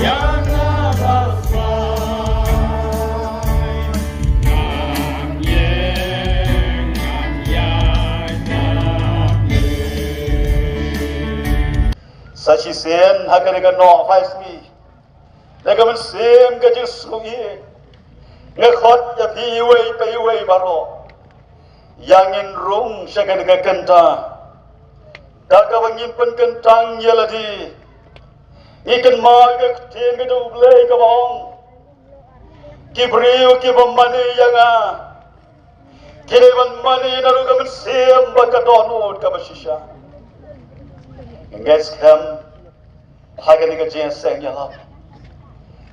yang abasai nam yang nam yang nam sachi sen hakariga no faismi daga man sem ga jisui ngakot ya piwei piwei baro yangin rung syagadaga kenta daga wangimpen kentang yaladi ikan maga ketien ga dublei ka bong kibriu kibamani yanga kireban mani naruga man sem baka donut ka basisha nges kam hakariga jenseng yalap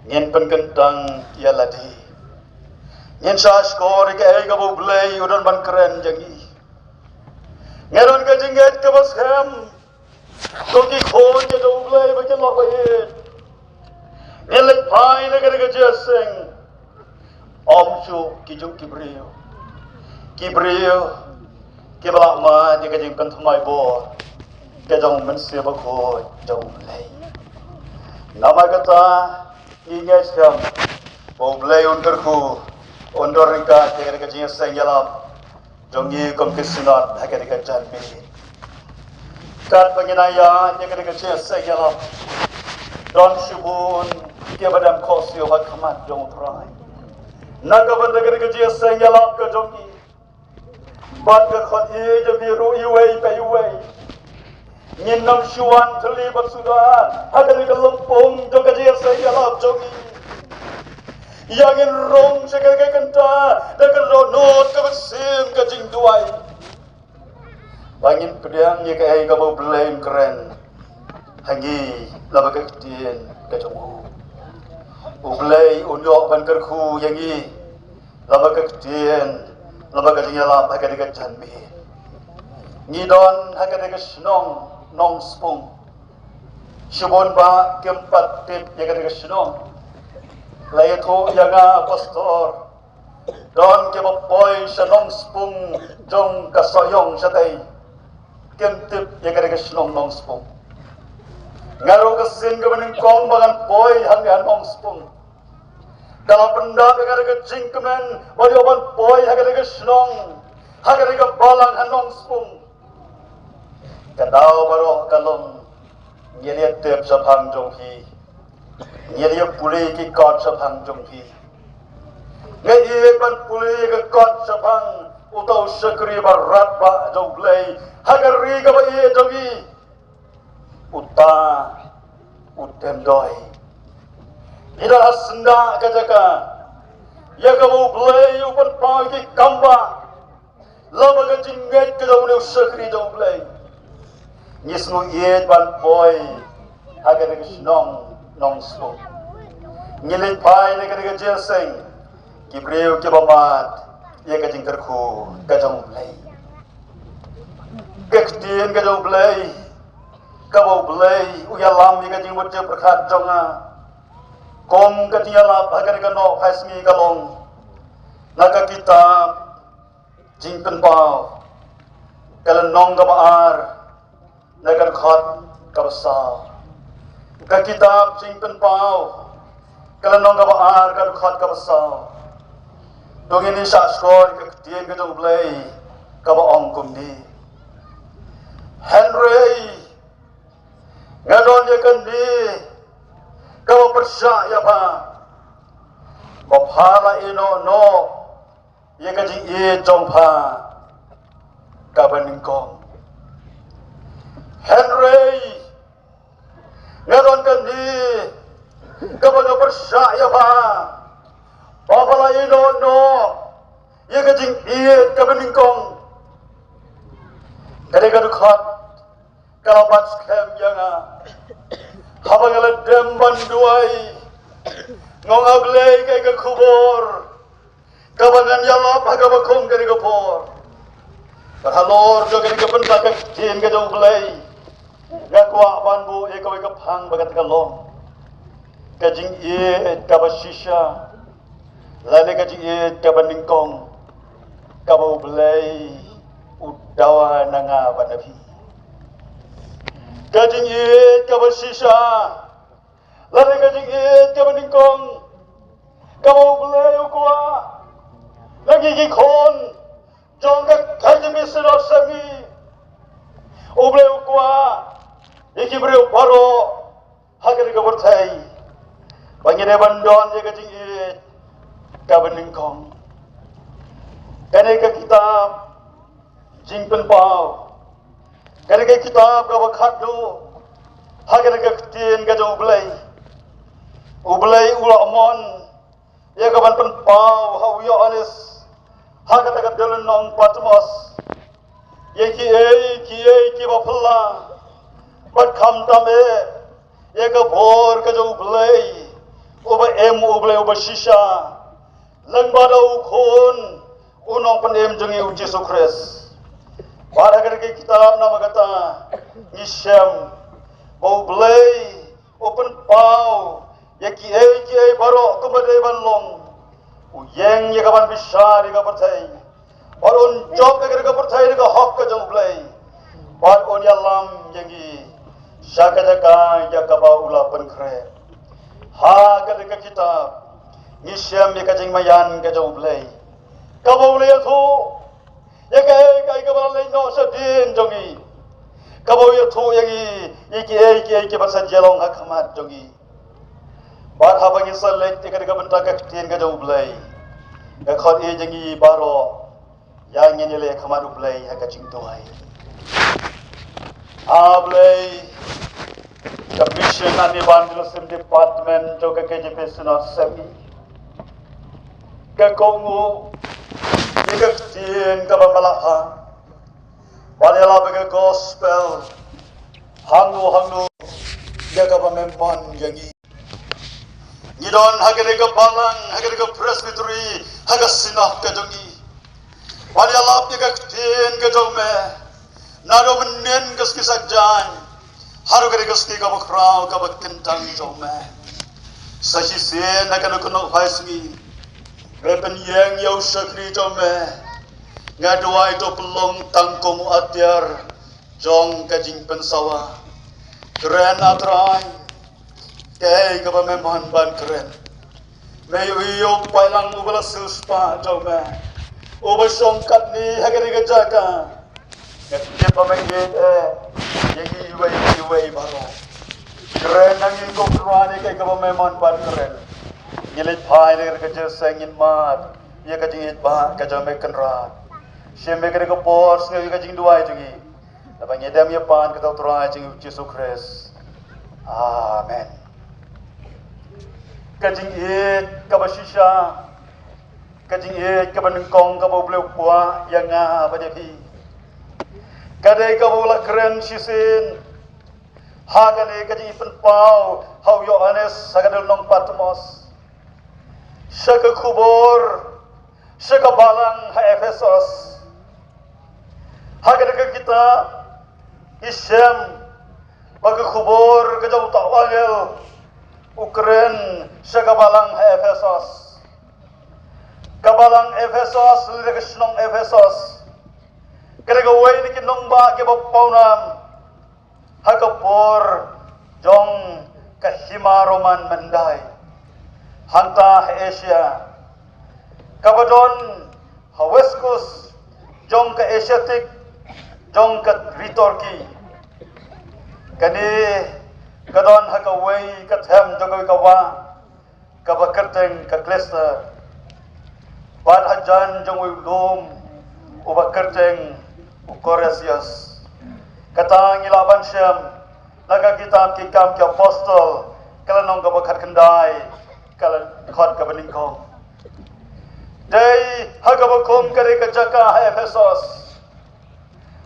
nyen pen kentang yaladi nyen sas kor ke ai ka bublei udon ban keren jangi ngeron ka jinget ka bas hem to ki khon ke bublei ba ke lok ye nyen le pai ne ka jeseng om chu ki ju ki brio ke bala ma de ka jing kan thmai bo ke jong men se ba kho jong lei nama kata ingat kam bublei unter ku Ondor rika tegak kecil senjalap, jongi kompisinat tegak kecil bi. Kat penginaya tegak kecil senjalap, don shubun kia badam kosio bat kamat jong trai. Naga benda tegak kecil senjalap ke jongi, bat ke khot ie je biru iwei pe iwei. Nyinam shuan terlibat sudah, ada di lempung jong kecil senjalap jongi. Yang rong sebagai kenta dengan ronot ke besim ke jing tuai bangin pedang ye ke ai ka blame keren hangi laba ke tien ke jongu ublei unyo ban kerku yangi laba ke tien laba ke jing la ba ke de janbi ngidon ha ke de snong nong spung shibon ba kempat tip ye ke de snong Lai thu yanga pastor don ke boy sanong spung jong kasoyong satai kentip ya kada keslong nong spung ngaro kesin ke bening kong bagan boy hang nong spung dalam benda ya kada kecing kemen body oban boy ha kada keslong ha kada ke balang nong spung kadau baro kalong ngeliat tep sapang jong hi Nyeri pulih ki kot sapang jongpi. Ngai ban pulih ki kot sapang utau sekri barat ba jonglei. Hagari ka ba ye jongi. Uta utem doi. Ida hasenda ka jaka. Ya ka bu blei upan pa ki kamba. Lama ka jinget ka daun sekri jonglei. Nyisnu ye ban boy. Hagari ka snong nong spung ngilin pai ne ka jeseng kibreu ke bamat ye ka jing kerku ka jong blai kektien ka jong blai ka bo blai u ya lam ye ka jing bot prakhat jonga kom ka tia la ba ka no phasmi ka long na ka kitab jing pen pau kala nong ka baar na ka khat ka sa ka kitab simpen pau kala nong ka baar ka khat ka basa dong ini sa skor ka tien ka jong blai ka ba ong kum di Henry ngadon ye kan di ka ba percaya ba ba phala ino no ye ka jing ye jong pha ka baning kong Henry Ngadon kan di kabaga percaya ba Bapala ino no Ye kajing iye kabeningkong Kadega dukhat Kalabat skem yanga Habang ala demban duai Ngong aglay kay kakubor Kabangan yalap hagabakong kadega por Berhalor jo kadega pentakak jin kadong blay Gakwa banbu ikaw ikapang bagat kalong Kajing iye kabasisha Lani kajing iye kabaningkong Kabaw belay Udawa na nga banabi Kajing iye kabasisha Lari ka jing it ka beningkong ka mau belai ukwa lagi ki khon jong ka khai mi sirot sami uble ukwa iki bre baro hagar ka berthai bangine bandon je ka jing it ka beningkong kane ka kitab jing pen pau kane ka kitab ka bakhat do hagar ka tien ka jong ublai ula amon ya kaban pen pau hau yo anis haga taga dalan nong patmos ye ki ba phalla bat kham tame ye ka bor ka jo ublai uba shisha lang ba dau khon unong pen jungi u Jesu Christ para ke kitab nama kata ngisem ublai open pau Yaki baro kumadai banlong, uyeng ye kaban bishar ye kapertai, baron job ye kapertai ye hak ka jong play, bar on yalam yengi shaka jaka ya kaba ula penkre, ha ka de kitab, ngisem ye kajing mayan ka jong play, kaba ula ye thu, ye ka kaba lay no sa din jongi, kaba ye thu yengi ye bahasa jelong hakamat jongi. Bat habang isal lek tika tika bentak ketien ka jauh belai. Ka khot e jangi baro yang ini lek khamadu belai ha ka ching tuai. Belai ka mission ani evangelism department jo ka KJP Senat Semi. Ka kongu tika ketien ka bamalaha. Wanela bagi gospel hangu ya ka bamempan jangi. Nidon hagere ka balang, hagere ka presbytery, haga sinah ka jongi. Wali alap ni ka tien ka jome, naro menen ka skisak jan, haru gere ka ski ka bakrao ka bakintang jome. Sahi sen na ka nukuno haismi, repen yang yau sakri jome, ngaduai to pelong tangkong atyar, jong ka jing pensawa, keren atrai. Kay ka ba memang ban keren. May uyo pailang ubala silspa jome. Uba songkat ni hagari ka jaka. Kaya pa mengit yengi iway baro. Keren nangin ko kurani kay ka ba memang ban keren. Ngilit pai ni ka jesengin mat. Ia ka jingit ba ka jome kenrat. Shembe ka pors ngi ka jing duai jungi. Napa ngedam ya pan ka tau turai jing Jesu Christ. Amen. Kajing it kabashisha, kajing it kabanengkong kabaubleu pua yang bajapi. Kadai kabaula keren shisin, hagane kajing ipen pau hau yo anes hagadel nong patmos. Shaka kubor, shaka balang ha Efesos. Hagane kita isem bagi kubor kajau tak wagel. Ukren sekabalang Efesos, kabalang Efesos lirik senong Efesos, kerja way ni kinong ba kebapaunam, hakapor jong kahimaroman mendai, hanta Asia, kabadon haweskus jong ka Asiatic, jong ka Ritorki, kani kadon hakaway kathem jogoy kawa kabakerteng kaklesta bad hajan jongwe dom ubakerteng ukoresias katang ilaban syam naga kitab kikam ke apostol kalanong kabakhat kendai kalan khot kabeningkong dei hagabakom kare kajaka Efesos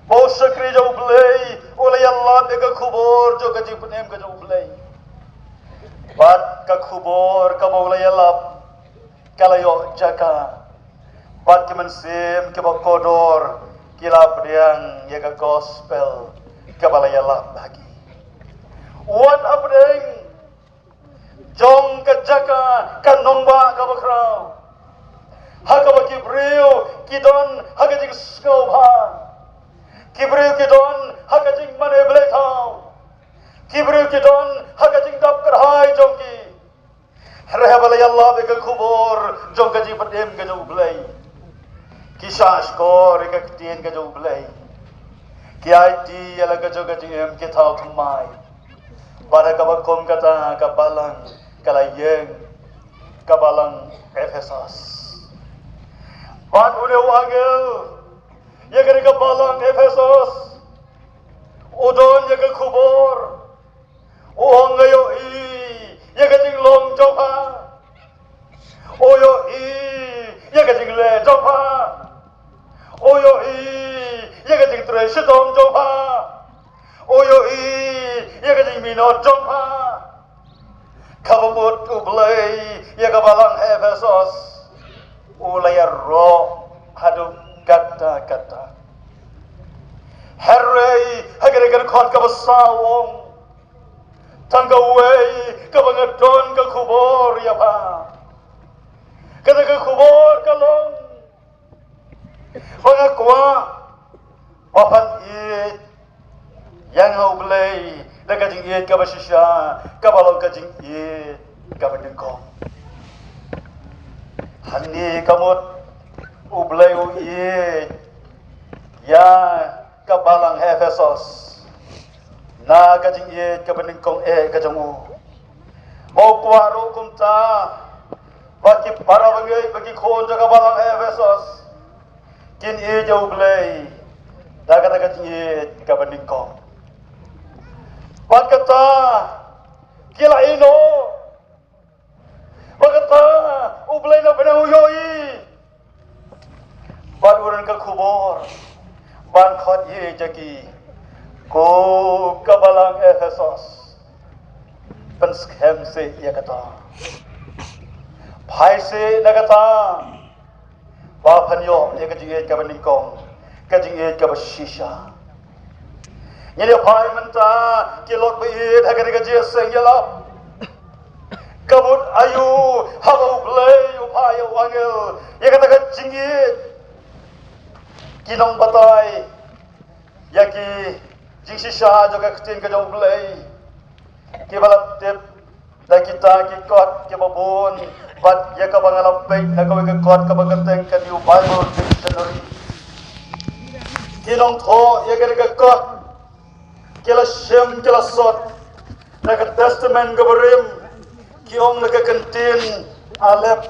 Bau sakri jauh belai, oleh Allah deka kubur jo kaji penem ka jauh belai. Bat ka kubur ka bau oleh Allah, kalayo jaka. Bat kemensem ke bakodor, kila beriang ya ka gospel, ka balai Allah bagi. Wan abdeng, jong ka jaka, ka nongba ka bakrau. Haka baki beriu, kidon haka jing skobha. Kibriu kidon haka jing mane belai tau. Kibriu kidon haka jing dap kerhai jongki. Kabala Allah beka kubur jong kaji pedem ke jauh belai. Kisah skor ke ketien ke jauh belai. Kiai ti ala ke jauh kaji em ke thau thamai. Pada kabakom kata kabalang kalayeng kabalang Efesus. Pat une wangel ya ke kabalang Efesus. Udon ya ke kubur. Uang ayo i ya ke jing long jopa. Oyo i ya ke jing le jopa. Oyo i ya ke jing tre shidom jopa. Oyo i ya ke jing minot jopa. Kabamut ublay ya kabalang Efesus. Ulay ro hadu kata-kata. Herrei hagar-hagar khot kabasawong. Tanggaway kabangadon ka kubor ya pa. Kada ka kubor kalong. Pangakwa papan it yang ublay na kajing it kabasisya kabalong kajing it kabadengkong. Hani kamut ublay it ya kabalang Efesus. Na kajing ye kabening kong kajang u. Mau kuaro kumta bagi para bagi kon jaga balang Efesus. Kin ye jauh belai. Da kata kajing ye kabening kong. Bat kata kila ino. Bat kata ublay na benahuyoi. Bat uran ke kubur. Ban khot ye jagi. Ko kabalang Efesus penskem se ia kata phai se na kata ba phanyo ye ka jinge ka banikong ka jinge ka bashisha ni le phai manta kilok be thagari ka je se yala kabut ayu habu blay uphai wangel ye kata ka jinge kinong batai yaki jingsi sah juga ketin ke jauh belai. Kibalat tip dah kita kikot kibabun bat ya ka bangalapay na kaway kikot ka bagateng ka New Bible Dictionary. Kinong tho ya ka kikot kila shem kila sot na ka testament ka barim kiong na ka kantin alep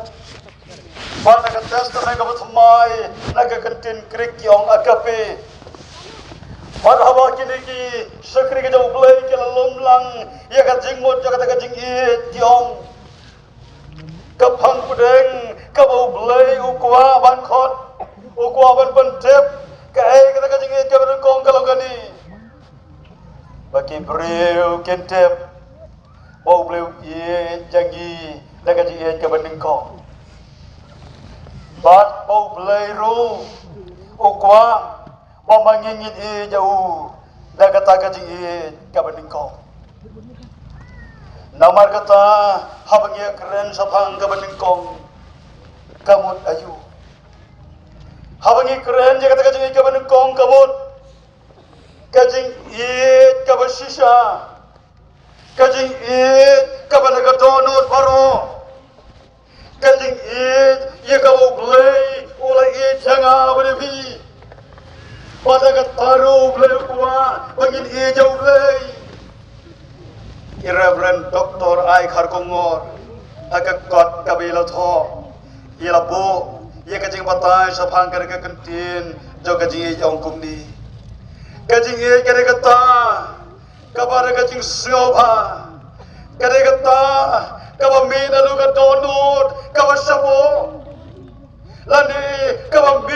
bat na ka testament ka bathamay na ka kantin krik kiong akapi. Padahal kini ki sekri kita ublay kila lomlang ya kajing mot ya kata kajing it kiong kapang pudeng kabau ublay ukwa ban khot ukwa ban pentep kai kata kajing it kabar kong kalau gani bagi breu kentep bau ublay it jangi dah kajing it kabar kong bat bau ublay ru ukwa pamangingin jauh dah kata kajing kabaning kau. Namar kata habangnya keren sapang kabaning kau kamut ayu. Habangnya keren je kata kajing kabaning kau kamut kajing kabashisha kajing kabanaga donut baro kajing ye kabu blay ulai janga benevi. Pada kataru belai kuat, bangin hijau belai. Reverend Dr. Ai Kharkongor, agak kot kabila tho, ia bu, ia kajing batai sapang kerja kantin, jauh kajing hijau kumni. Kajing hijau kata, kabar kajing siapa, kata, kabar mina lu kadonut, kabar siapa. Lani kabambi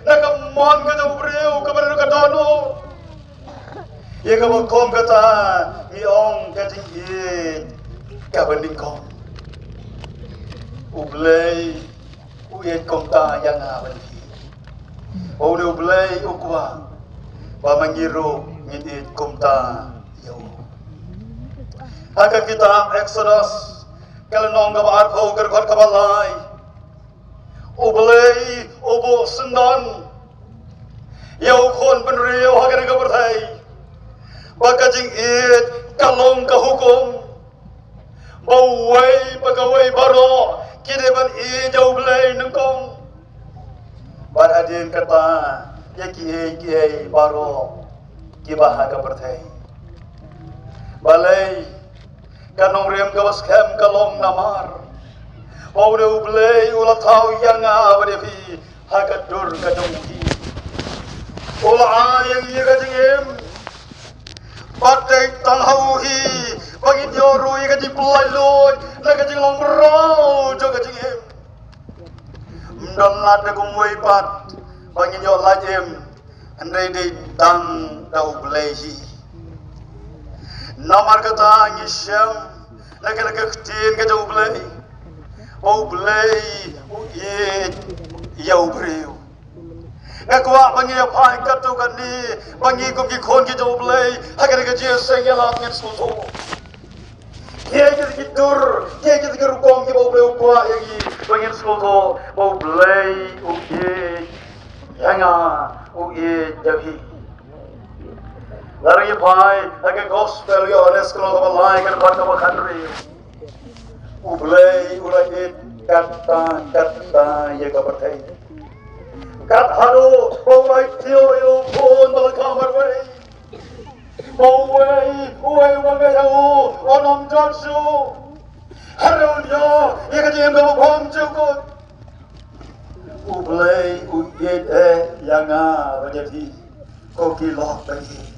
nakamon ka jauh breu kabar ka dono ye kabam kom kata miong ka tingit kabanding kom ublay uyet kom ta yang abandi o ne ublay ukwa pamangiro ngit kom ta yo aga kita Exodus kalanong ka baar pho kar khot kabalai ublay ubo sendan yau khon penriau hagar ka berthai bakajing it kalong ka hukum bawai pegawai baro kini ban jauh belai nengkong ban adin kata ya kiai baro kibaha ka pertai balai kanong rem ka baskem kalong namar bau de belai ulah tahu yang abdevi hakadur ka jonghi ulah yang ia ka jengem patai tanghauhi bagi joru ia ka jing pelai loi na ka jing long berau jo ka jengem mdon lade kumwei pat bagi jo lajem andai de tang dau belai hi namar kata ngisem nak ktin ke jauh belai bau belai ye yau breu nak wa bangi apa katu kan ni bangi kum ki khon ki jauh belai agar ke je sengel at ngit suso ye ki dur ye ki rukom ki bau breu kwa ye bangi suso bau belai ye yanga ye jahi Lari pai, agar gospel yo ones kalau kau lain kan pada kau kandri. Ublay ulai kata ye kau bertai. Kat hado, ulai tio yo pun dalam kamar way. Way wangai yo, onom jansu. Harun yo, ye kajem kau bom cukup. Ublay yang berjadi kau kilok lagi.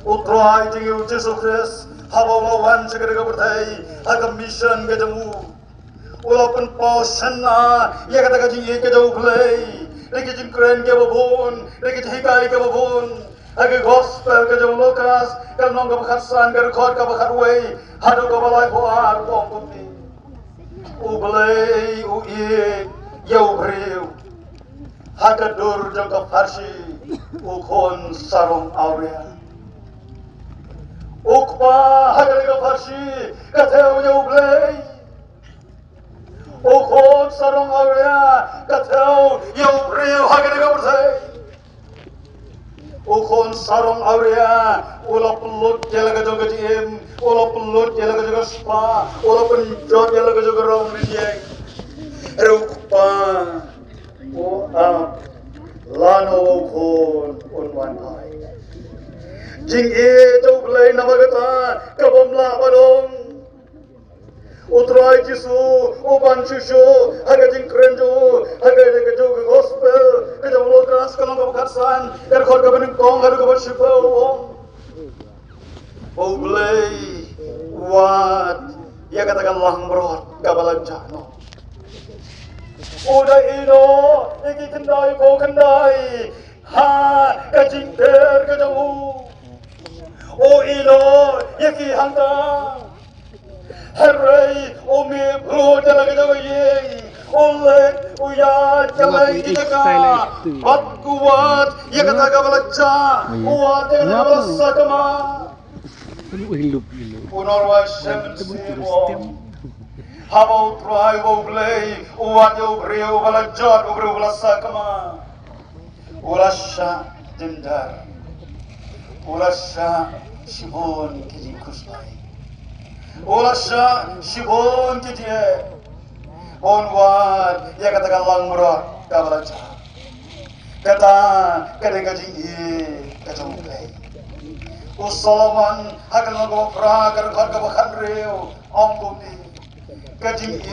Utrai tinggi Yesus Kristus, habawan segera bertai, agam mission kejamu. Walaupun pausan ia kata kaji ia kejauh belai, lagi jengkren ke babon, lagi hikai ke babon, lagi gospel kejauh lokas, kalau nong kebaksan, kerkot kebakat way, hadu kebalai buar kong kumpi. Belai uye yau beriu, hakadur jangka farsi, ukon sarung aurea. Ukma hagar ka farsi katheu yo blay Ukon sarong aurea katheu yo breu hagar ka bersai Ukon sarong aurea ula pelut jala ka joga jim ula pelut jala ka joga spa ula penjot jala ka joga rong dijeng rukpa o lano ukon unwan ai Jing jauh belai nama kata kabomla badong utrai jisu uban cucu harga jing keren jo harga jaga jo gospel kejauh lokas kalau kau berkasan kerkor kau beningkong harga kau bersifat wong bau belai wat ia katakan lang berot kabalan jano udah ino iki kendai kau kendai ha kajing ter kejauh O ilo yaki hangta Harai umi bro jala jaga yeng oleh uya jala kita ka bat kuat ya kata ka balacha kuat ya kata balasa kama Unorwa shamsiwo Habau trai bau blay uat yo breu balajat breu balasa kama Ulasha jendar Ulasha Shibon kiji kusmai Ulasha Shibon kiji Onwan ya katakan lang merot kabalacha kata kadang kaji kacang play Usoloman akan lagu pragar harga bahan reu ombuni kaji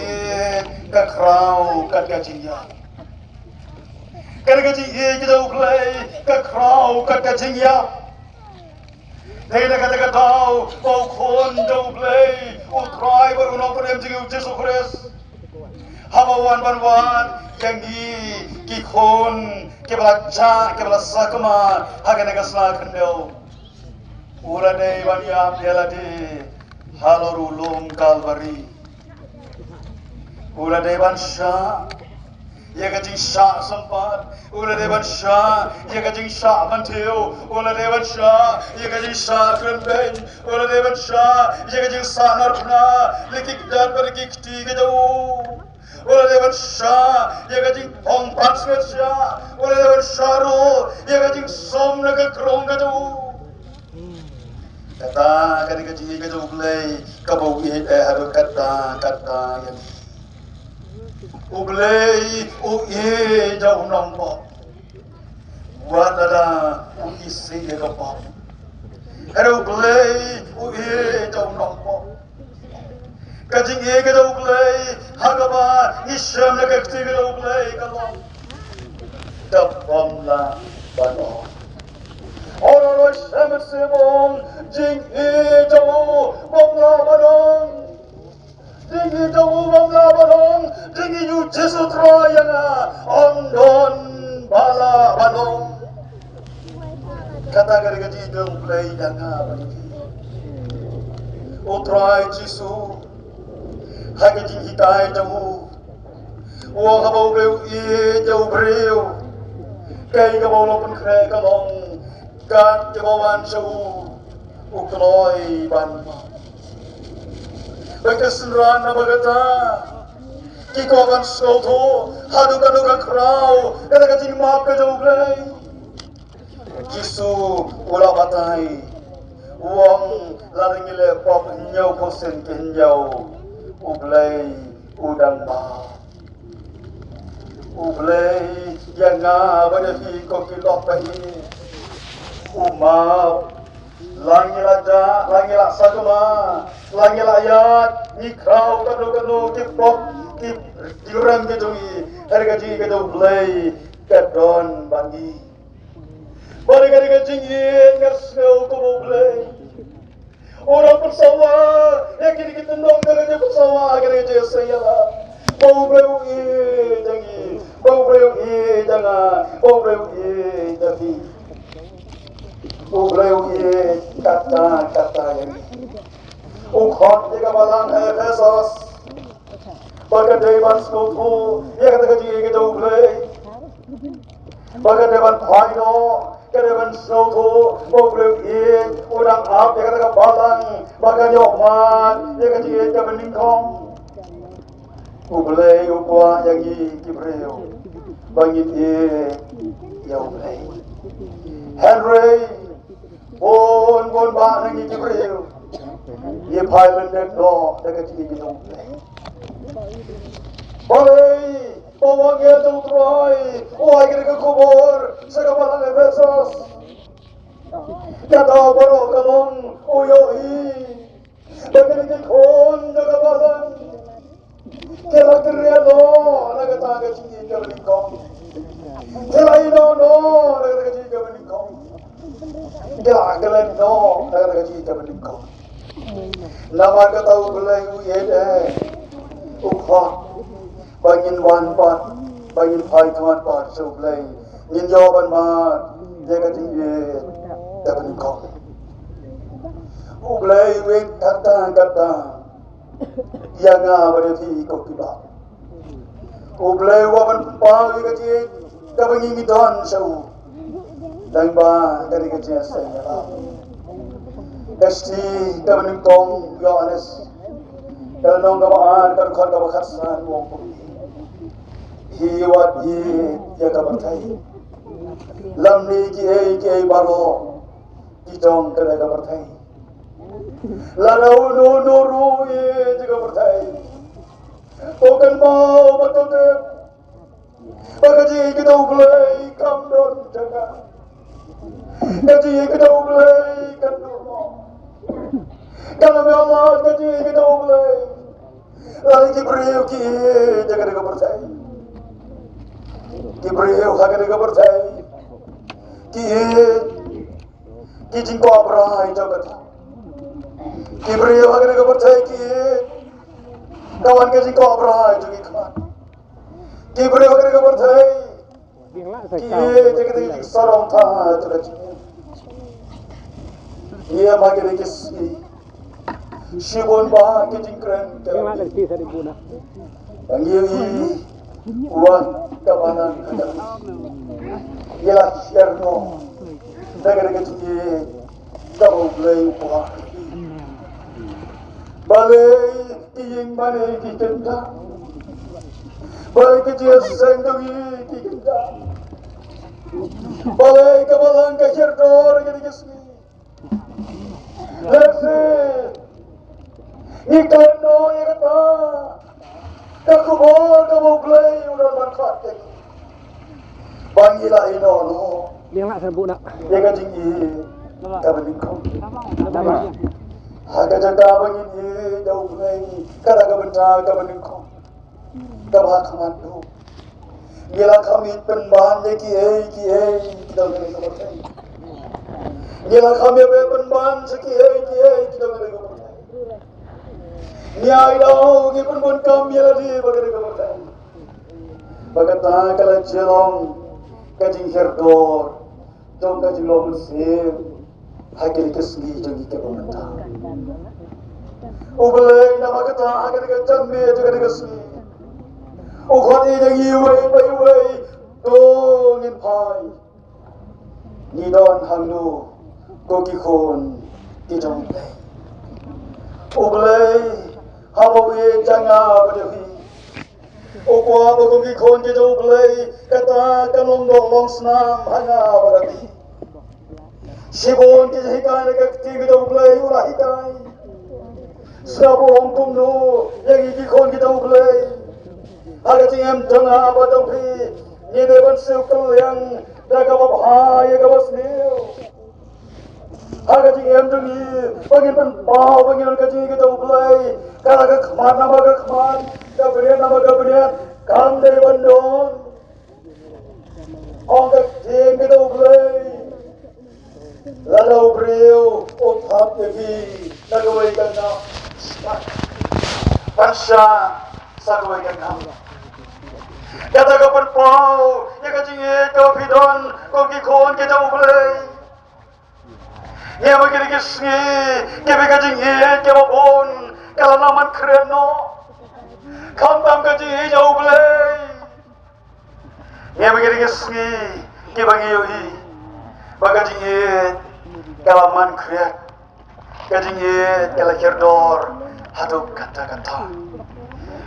kakrau kajinya kadang kaji kita play kakrau kajinya Tidak kata tahu, bau kon jauh belai, utrai baru nak perem jeng Yesus Kristus. Habawan banwan, yang ki kon, ke belaca, ke belasa kema, hagan negaslah kendau. Uladai banyam dialadi, halorulum kalvari. Uladai bansha, ia kajing syak sempat. Uladai bansha, ia kajing syak mantiu. Uladai bansha, ia kajing syak kremben. Uladai bansha, ia kajing syak narpna. Likik dan pergi keti kejauh. Uladai bansha, ia kajing pongpat semesya. Uladai bansha ro, ia kajing som naga krong kejauh. kata kadi kaji ka jo blai ka bau i haru kata yang ublei u i jau nompo wadada u isi ka pop haru ublei u i jau nompo kaji ka jo ublei hagaba isham na kakti ka jo ublei ka lo tapom la bano Oro shemet sebong jing i jau bom la banong Dingi dawu bangla balong, dingi yu Jesu troyana, ondon bala balong. Kata kari kaji dawu play danga baliki. O troy Jesu, hagi jing hitai dawu. O habau breu i dawu breu. Kay kabau lopun kre kalong, kat jawaban sawu, ukloy banma. Berkesenran nama kata, kiko akan soto, hadu-hadu kerau, kata maaf ke jauh belai. Jisu ulah batai, uang laring ile pop nyau kosen kenjau, ublai udang ba, ublai jangan berdefi kokilok bahi, umau. Langi laja, langi laksa kema, langi layat, nikrau kado kipop, diurang kedui, harga ji kado blay, kadon bandi. Bari kado jingin ngasau kabo blay. Orang persawa, yakin kita nong kerja persawa, kerja saya lah. Bau blay jangi, bau blay jangan, bau blay jadi. Ubleu ye kata yang ukhot jika balang Efesos baga dewan skutu ye kata kaji ye kita ublei baga dewan paino kedewan skutu ubleu ye udang ap ye kata balang baga nyokman ye kaji ye kemeningkong ublei ukwa yang ye kibreu bangit ye ya ublei Henry Bon ba nangi Jibril ye pilot net no daga ji gi dong Balai bawang ye dong troy o agir ke kubur segala Efesos kata baro kalong o yo hi daga ni kon daga balang kela kirya no daga ta ga ji ke lingkong kela ino no daga ji ke lingkong Dia agalan no, daga kaji ka meningkau. Nama ka tahu belai uye deh. Ukha, bangin wan pat, bangin pai kawan pat so belai. Nin jawaban mat, dia kaji ye ka meningkau. Belai wek kata, yang apa dia kau kibar. Belai waban pau kaji ka bangin don so. Dan ba dari kerja saya lah. Kesti kami kong Yohanes. Kalau nong kawan kan kau kawan khasran wong pun. Hiwat ye ya kawan thai. Lamni ki baro kitong kena kawan thai. Lalau no ru ye juga berthai. Token mau betul deh. Bagaji kita ulai kam don jaga. Kaji kita ulai kan dulu. Kalau Allah kaji kita ulai. Lalu Jibril ki jaga jaga percaya. Jibril jaga jaga percaya. Ki jingko Abraham jaga. Jibril jaga jaga percaya ki kawan ke jingko Abraham juga kawan. Jibril jaga jaga percaya. Ki jaga sarong tha jaga. Ia bagi kisi Shibon ba kijingkren yang ada di sana pun Anggi uan kabanan Ia sierno Negara kecil Kau boleh upah Balai Iying bane kikenda Balai kecil sendogi kikenda Balai kabalan kahir dor Gini kismi Lesi, ikan no ikata, kakubor kamu play udah manfaat lagi. Bangila ino no. Liang nak serbuk nak. Dia kajingi, kabenikau. Dapat. Haga jaga bangini jauh play, kata kabenca kabenikau. Kabah kamandu. Gila kami penbahan kiai kita boleh kepercayai. Gila kami penbahan kiai kita boleh kepercayai. Niai dah kita pun kami lagi boleh kepercayai. Bagata kalau jelong kajing herdor, jom kajing lom sir, hakil kesli jangi kepementang. Ubelai nama kata hakil kejambe jangan kesli. Ukon ini jangi way dongin pai. Ni don hangnu koki kon di jong play. Ubelai hawawi janga berdehi. Ukwa koki kon di jong play kata kalong long senam hanya berdehi. Sibon di hikai nekti di jong play ulah hikai. Sabong kumnu yang iki kon di jong play. Harga tingem tengah batang pi, ni depan sukul yang daga bahaya kabas niu. Harga tingem tengi, bagi penpau bagi orang kaji kita ublay, kalau ke kemar nama ke kemar, kabinat nama kabinat, kam dari bandon. Orang kaji kita ublay, lalu beriu, otak lagi, nagawai kena, pasca, sagawai kena. Kata kapan pau, ya kacingit kau pidon, kau kikon kita ublay. Ya begini kisni, kebe kacingit kau pun, kalau naman kreno, kantam kacingit jauh ublay. Ya begini kisni, kebe ngiyuhi, bagacingit kalau man krek, kacingit kalau herdor, haduk kata-kata.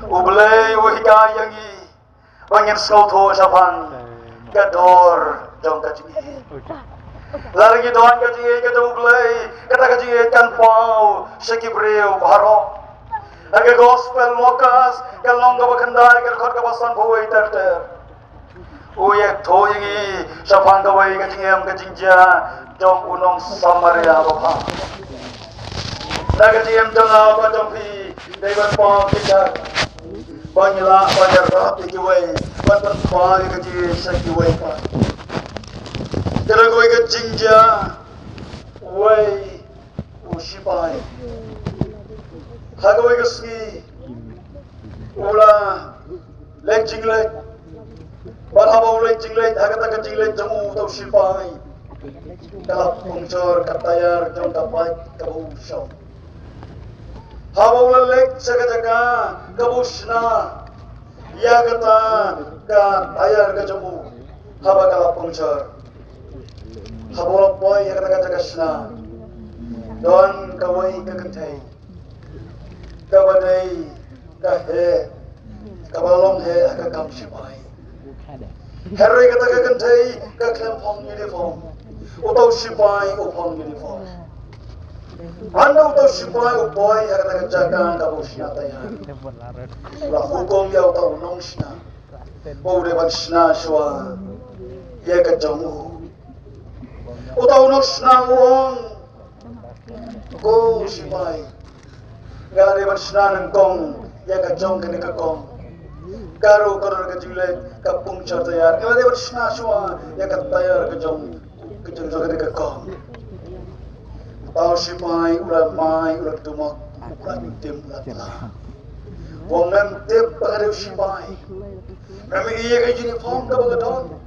Ublay wahika yangi. Bangin sauto sapan gador jong kajingi. Lagi doan kajingi kata ublay kata kajingi kan pau sekibreu baro. Lagi gospel lokas kalong gaba kendai kerkot kabasan bawai terter. Uyek toyingi sapan gawai kajingi am kajingja jong unong samaria bapa. Lagi kajingi am janga bajampi dewan pau kita. Banyala banyak rapi kiway, bantan pagi kecil sekiway pa. Jadi kau ikat jingja, way usipai. Haga way keski, ula lek jinglek, barhaba ula jinglek, haga tak jinglek jamu tau usipai. Kalau pungcor katayar jom dapat kau usau. Hawa lek jaga-jaga kabusna ya kata ka ayar kajamu hawa kala pungcar hawa boy ya kata jaga sna don kawai kakentai kabadai kahe kabalong he akakam sipai herre kata kakentai ka klempong uniform utau sipai upong uniform. Anda utau sipai upoy akan jaga kabusna tayan. Lah hukum dia utau nongsna. Bau depan sna swa. Ia kejamu. Utau nongsna uang. Go sipai. Gala depan sna nengkong. Ia kejong kene kekong. Karo koror kejulek kapung chartayar. Gala depan sna swa. Ia katayar kejong kene kekong. Tau sipai ulah mai ulah tumak ulah tim ulah telah. Wong nam tip pagadaw sipai. Kami iya kay uniform ka bagadon.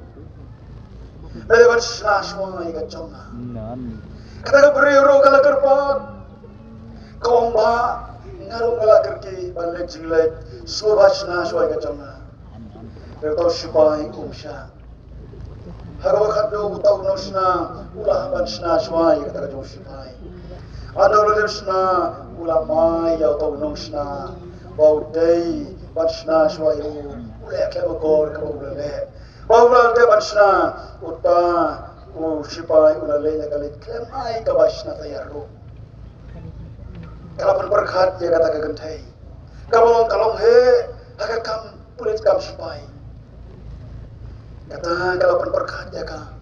Lalaban slash mo ay kachonga. Kata ka beriuro kalakarpat. Kawang ba ngarong kalakarki balik jinglet suba slash ay kachonga. Pero tau sipai siya. Hagawa kaddo utaw no sna ulah ban sna sway kata ka sipai. Ano lo sna ulah mai ya utaw no sna bau day ban sna sway ulah ka bagor ka ulah bau ulah de ban sna uta sipai ulah le kalit klem ai ka basna tayaro. Kalau berkat dia kata kegentai. Kalong he, agak kam pulit kam sipai. Kata kalau berkat dia kata.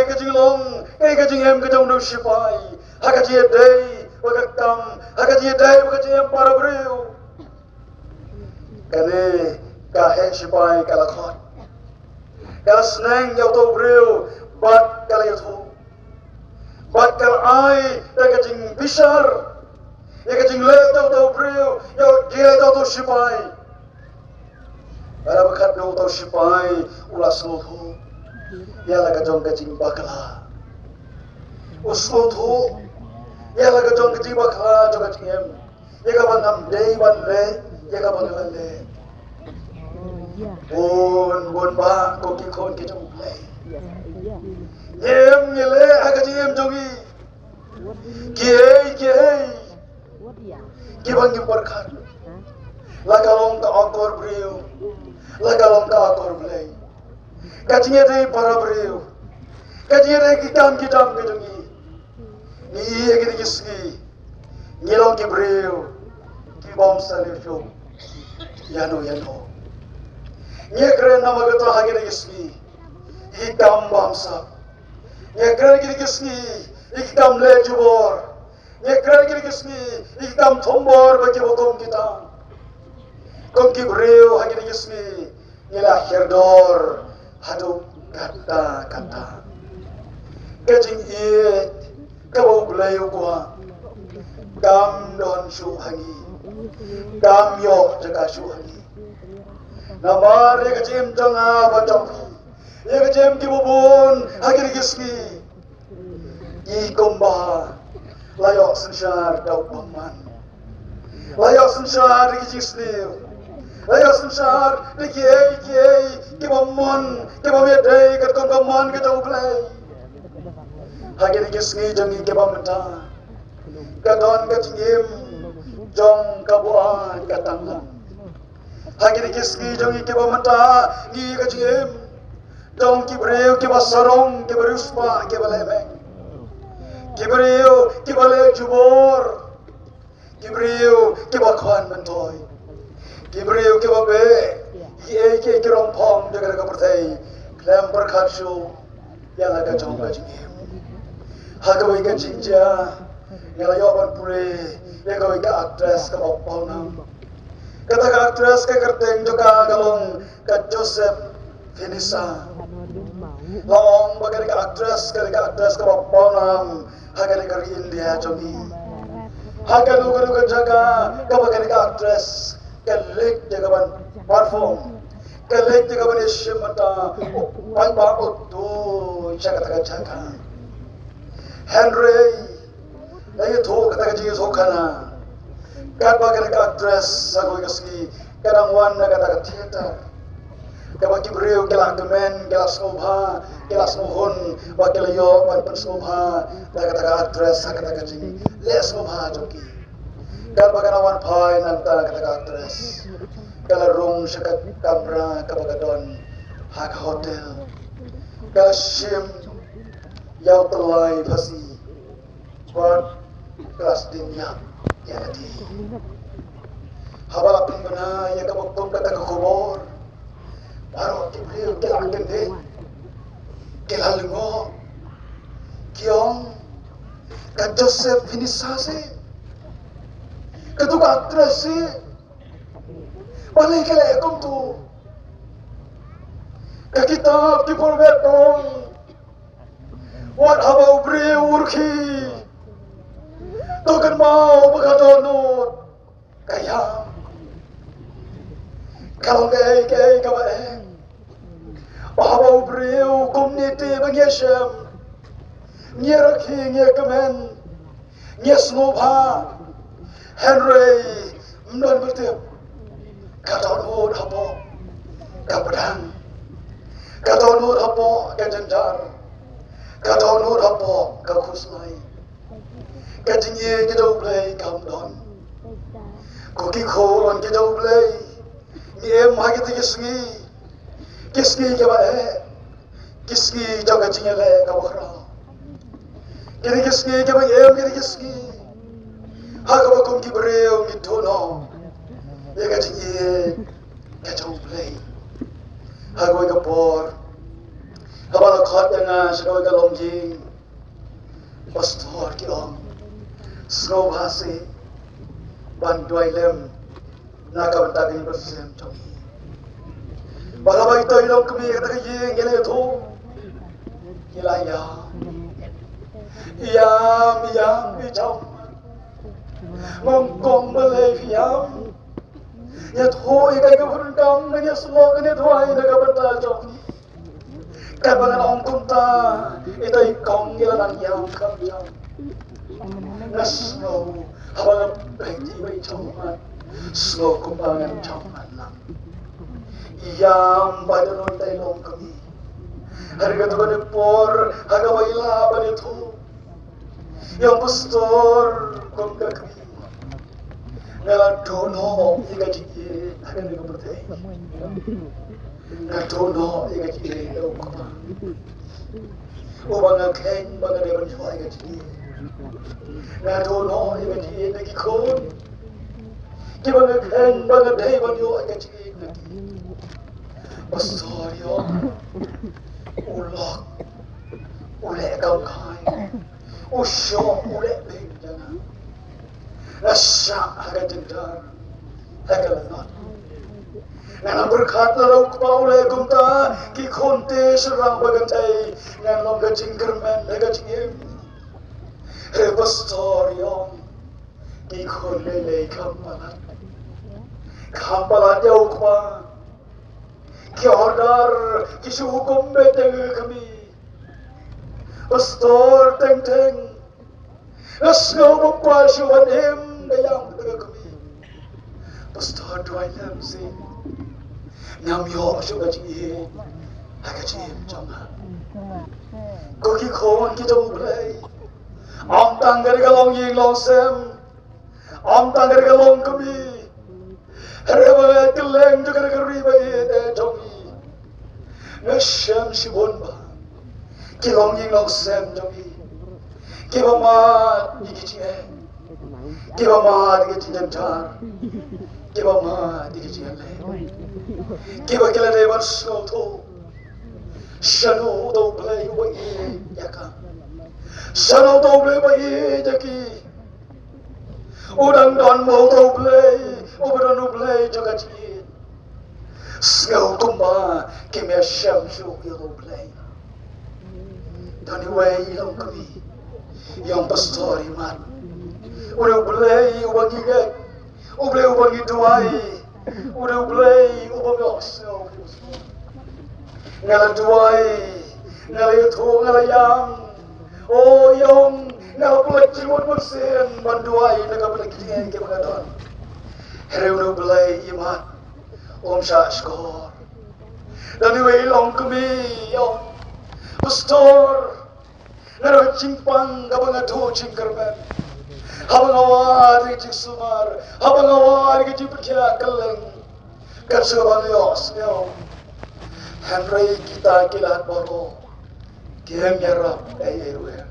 Kajing long, kajing em kajong do sipai. Agak dia day, agak kam, agak dia day, agak dia para beriu. Kane kahe sipai kalakot. Kalau senang jauh tu beriu, bat kalau jauh tu. Bat kalau ai, kajing besar. Ya kajing leto tu beriu, ya dia tu sipai. Kalau berkat do tu sipai, ulas tu. Ya la kajing bakla. Uslo tu, ya la kajing bakla jo kajing em. Ya kapan am day ban le, ya kapan le. Bon ba ko ki kon ki jong le. Em ye le kajing em jogi. Kiai. Kibang berkat. Lagalong ka akor beriu. Lagalong ka akor belai. Kajingnya dari para beriu. Kajingnya dari kitam kedungi. Ni iya kita kisgi. Ngilong ki beriu. Ki bom salifyo. Yano. Nya keren nama kita hagi kita kisgi. Ikam bamsa. Nya keren kita kisgi. Ikam lejubor. Nya keren kita kisgi. Ikam tombor bagi bokom kita. Kong ki beriu hagi kita kisgi. Ngila hirdor. Hadu kata. Kajing iet. Kau belayu gua. Gam don syu hangi. Gam yo jaga syu hangi. Namar ya kajim janga bacang. Ya kajim kibubun hagi digiski. I komba. Layok sensyar dau paman. Layok sensyar digisliu. Layok sensyar dikiai. Kibamon. Kibamedai kat komman kita ublay. Hagi digisni jangi kibamenta. Kadon kajingim. Jong kabuan katangan. Hagi digisni jangi kibamenta. Gi kajingim. Jong kibreu kibasarong kibaruspa kibalemeng. Kibreu kibale jubor. Kibreu kibakwan mentoy. Kibreu kibabe. Ki kirong pom jaga kapertai. Klem berkhatsyu. Yang agak jong kajingim. Hagawai ka jinja, ngalayoban pure, yagawai ka actress ka bapau nam. Kata ka actress ka kerteng joka galong ka Joseph Finisa. Long bagari ka actress ka bapau nam, hagari ka India jogi. Hagalu ka jaga ka bagari ka actress ka lek jaga ban perform. Ka lek jaga ban ishimata, pang ba utu jaga ka jaga. Henry, lagi tu kata kajing sokana. Kat bagai actress sagu kasih. Kadang wan kata theater. Kabaki beriu kelak kemen, kelak smubha, kelak smuhun, wakil yo pan smubha. Kata actress kata kajing. Le smubha joki. Kat bagai wan pai nanta kata actress. Kalau room sekat kamera kabagadon hak hotel. Kalau shim Yau telai pasti buat kelas dunia ya tadi. Habala pembina ya kabuktum kata kubur. Baru kibli kelak kende. Kelak lengo. Kiong ka Joseph Finisase. Ketuka aktres si. Balik kelak kum tu. Ka kitab kipurbetong. Wat habau beri urki. Token mau berkadonut. Kayam. Kalau gay kabae. Habau beri community bengyesem. Nyeraki nyekemen. Nyesmubha. Henry. Mnon bertip. Kadonut hapo. Kapedang. Kadonut hapo. Kajenjar. Kata nur apa kakusnai. Kajingye kita ublay kamdon. Koki koron kita ublay. Ni em hagi tu kisgi kaba kisgi jaga kajingye le kabakra. Kini kisgi kaba em kini kisgi. Hagaba kum ki breu mi tono. Ya ka ji ka chau play. Hagoi ka por. Habala khot nga shagoi ka longjing. Pastor ki om. Snow hase. Ban doi lem. Naka bantagin bersem chau. Balabai toy long kami kata ye ngele tho. Kila yam chau. Mong kong balai yam. Ya tho ikai ka phun kam ne slok ne thoi ne ka bantal chau. Ka bangan ong kunta itai kong ngela nan yam kam chau. Nasno habang penti bai chau man. Snow kumbangan chau man lang. Yam badanon tay long kami. Harga tu kan por haga baila bani tu. Yang pastor kom kami. Ngala dono iga jiki haga ni kapate. Ngala dono iga jiki lo kama. Ubang keng banga de bani iga jiki. Ngala dono iga jiki nagi kon. Kibang keng banga de bani iga jiki nagi. Pastor yo ulok ule kau kai usyo ule bing jangan rasya agak jendar agak lenot ngana berkat lalu kepau le kumta ki konte serang bagantai ngana long gajing germen le gajing pastor yo ki konte le kampalan jauh kepau ki order ki hukum beteng kami pastor teng asno bukwa shuan him dayang beteng kami pastor doi lam si nyam yo shuga ji aga ji chama ko ki khon ki jong play am tang gar ga long ying long sem am tang gar ga long kami Reba keleng juga negeri bayi jongi, ngasem si bonba, kilong ying long sem jongi, kibamat dikicie, kibamat dikicie jar, kibamat dikicie le, kibakila dewan snoto, shano do play bayi yaka, shano do play bayi jaki, udang don mau do play. Oberon ublay juga cik, sengau tumba kimia syamsu yang ublay. Dan iway ilang kami, yang pastor iman. Udah ublay ubang igat, ublay ubang iduay, udah ublay ubang osno. Ngala duay, ngala itu ngala yang, oh yang ngala pelak jiwat bersen, banduay nagapelak kian kemangadon. Hereu belai iman, shashkor. Dan iwe long kami, pastor. Ngaro cimpang kabang ado cingkerben. Habang awar di sumar, habang awar di perkia keleng. Kasabang yos yo. Henry kita kilat baru, kiem yarap ayerwe.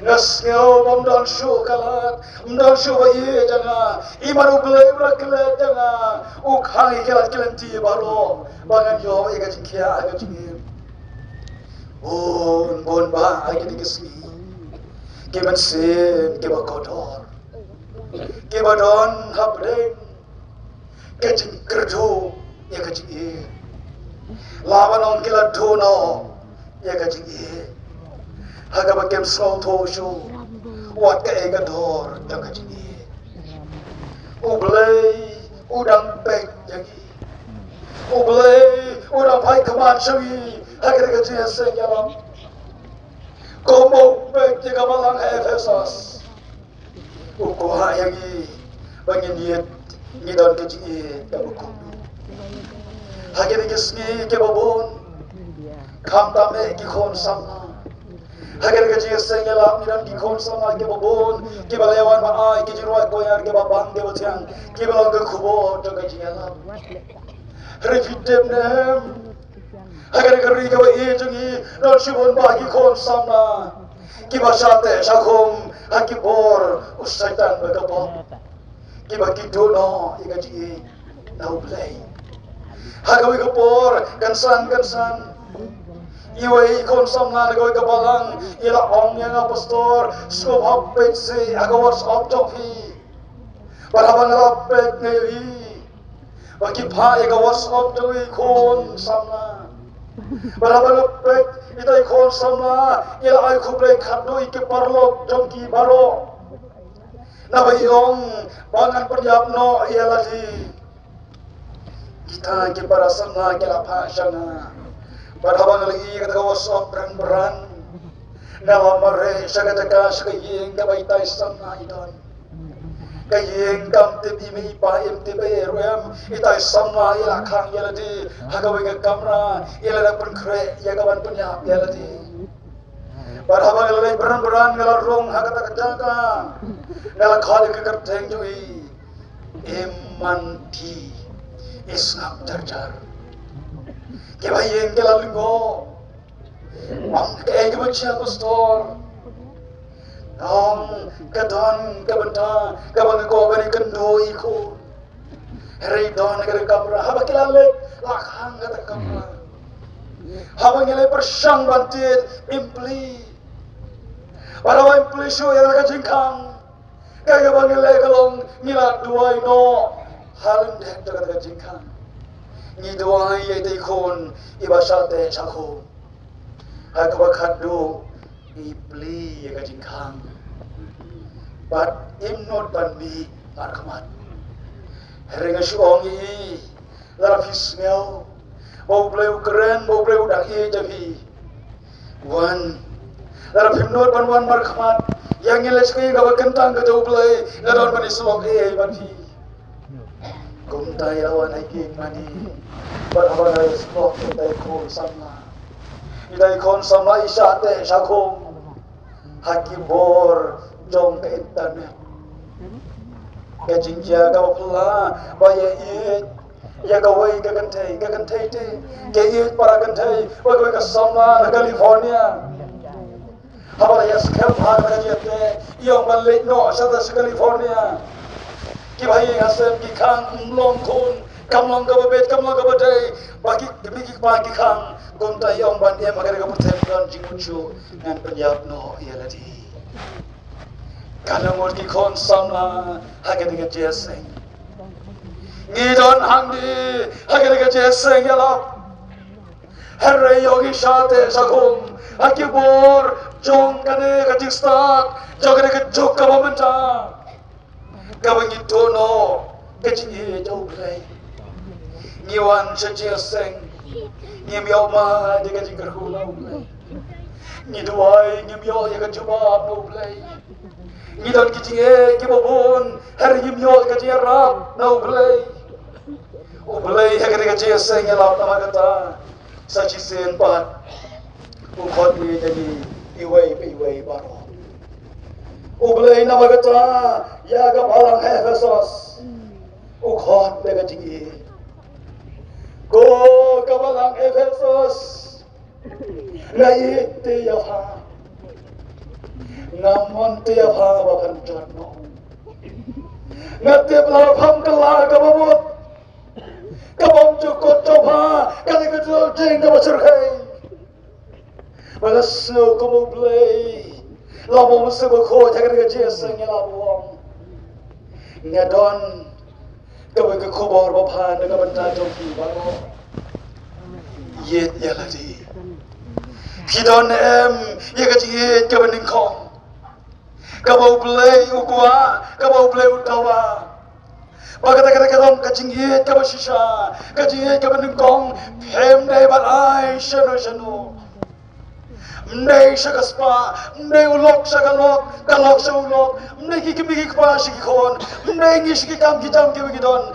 Nasnyo mendal show kalat, mendal show bayi jangan, imaru belai beraklat jangan, ukhangi kelat kelanti baru, bangan yo ega jikia ega jingim, bon ba agi dikesmi, keban sem keba kotor, keba don habdeng, kejing kerjo ega jingim, lawan on kelat dono ega jingim. Haga bakem sauto shu wat ka ega dor jaga jini ublay udang pek jagi ublay udang pai kaman shawi haga daga jini senyalam komo pek jaga malang efesas ukoha yagi bangin yet ngidon ke jini yabukum haga daga sni ke babon kam me ki khon sama Hagar gaji sengya lam niran ki khon sama ke babon ke balewan ma ai ke jirwa ko yar ke babang ke botang ke balong ke khubo to gaji lam refitem nem hagar gari ke bai jungi non shibon ba ki khon sama ke basate shakhom haki bor usaitan bagabo kibaki dono igaji nau play hagawi kapor kansan iway kon samna nagawi kabalang ila ong yang pastor scope hop page agawars of tofi barabang rapet ngayi bagi pa agawars of tofi kon samna barabang rapet itai kon samna ila ay kuplay khadoi ke parlok jongki baro nabayong bangan penyap no ialati kita ke para samna ke lapa sana barabang lagi kata wasop beran nama mare sagata sagayeng kabay tay samna idon kayeng kam tibi mi pa mtb royam itay samna ila khang yaladi hagaway ka kamera ila na penkre yagawan punya yaladi barabang lagi beran ngala rong hagata kajaka ngala khali ke kerteng jui emanti isnap jarjar kebayeng kelalinggo ang kayak baca pastor nong kadon kabenta kabang ko bani kendo iko hari don negara kamera haba kelalek lakhang kata kamera haba ngele persang bantit impli para wa impli show yang kajingkang kaya bang ngele kalong ngila duai no halem dek kata kajingkang ni doai ye te kon ibasate sakho hakabakadu ipli ye kajingkang but im not ban mi markamat heringa suongi lara fismel bau bleu keren bau bleu dak ye jabi wan lara himnot ban wan markamat yang ngeles ke ga kentang ke jauh blai ngadon ban islok ban fi kumtai lawan hiking mani barabang ay sport itay kon samla isyate sakong hakibor jong ke internet kajingja ka pula baya it ya gawai ka kantai te ke it para kantai bagawai ka samla na California habala ya skam har ka jete yung balik no sa California ki bhai hasem ki khang long kon kamlang ka badai bagi demi bagi khang gonta yang ban dia magari ka pertempuran jingucu ngan penyap no ialadi kalau mur ki kon samla haga diga jeseng ngidon hangdi haga diga jeseng yala herre yogi shate sakong hakibor jong kane ka jistak jogane ka jokka momenta kabangi tono kecil jauh play niwan sejil seng nyemiau ma dia kaji kerhulau play ni duai nyemiau dia kaji jubab no play ni don kecil kibobon hari nyemiau kaji rap no play o play hekari kaji seng elap nama kata saci sen pat o khot ni jadi iwai baro ublay na magata ya gapalang Efesos ukhot daga jigi go gapalang Efesos ngai te ya ha ngamon te ya ha bakan jatno ngate bla pham kala kabamot kabam jukot coba kali kedul jeng kabasur hai bagasno kumoblay labo mesti berkot jaga dengan jeseng yang labo ngadon kau ke kubur bapan dengan benda joki baru yet ya lagi hidon ya kaji yet kau beningkong kau boleh ukua kau boleh utawa bagata kadom kaji yet kau sisa kaji yet kau beningkong hem dai balai shano Mnei sakaspa, mnei ulok sakalok, kalok sa ulok, mnei kikibigik pa sikikon, mnei ngisikikam kitam kibigidon.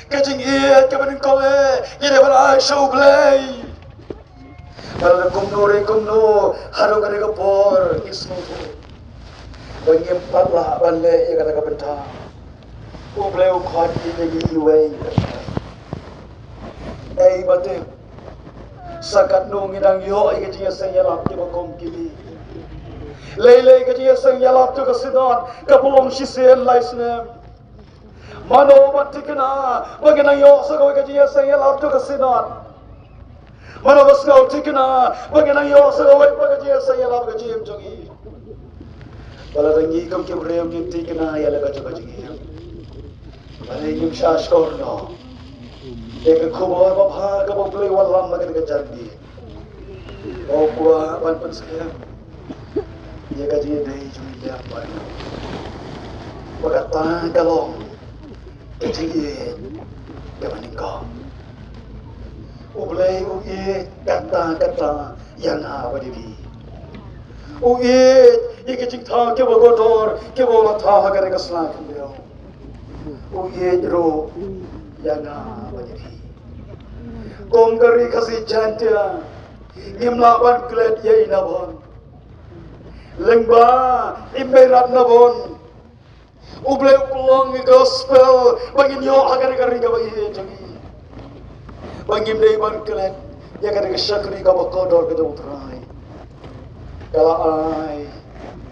Kajing iat kabaning kole, yede balay sa ublay. Balala kumno, haro ka kapor, ismo to. Banyem patla, balay, ya kata kabenta. Ublay ukhat, yede iway. Batik. Sakat nung inang yo ay kajing sa yalap di bagong kili Lele ka dia sang yalap tu kasidon kapulong sisen laisnem. Mano batikna bagana yo sa ka dia sang yalap tu kasidon. Mano basau tikna bagana yo sa ka dia sang yalap ka jim jogi. Balarangi kam ke brem ni tikna yala ka jogi. Balai nim shash korno. Ek khubor ba bha ka boplei wallam magar ka jandi. O kwa ban pan saya. Ye ka ji dei jumi ya pan. Bagata kalong. Ke ji ke maningko. Ublei u ye kata yang apa divi. U ye ke jing tha ke bo godor ke bo ma tha ha kare ka sna khliyo. U ye ro yang apa divi. Kom kari khasi jantia. Ngimla ban klet ye inabon. Lengba imberat nabon. Uble uplong gospel bangin yo agar kari ka bagi jangi. Bangim dei ban klet ya kari ka shakri ka bakodor ka utrai. Kala ai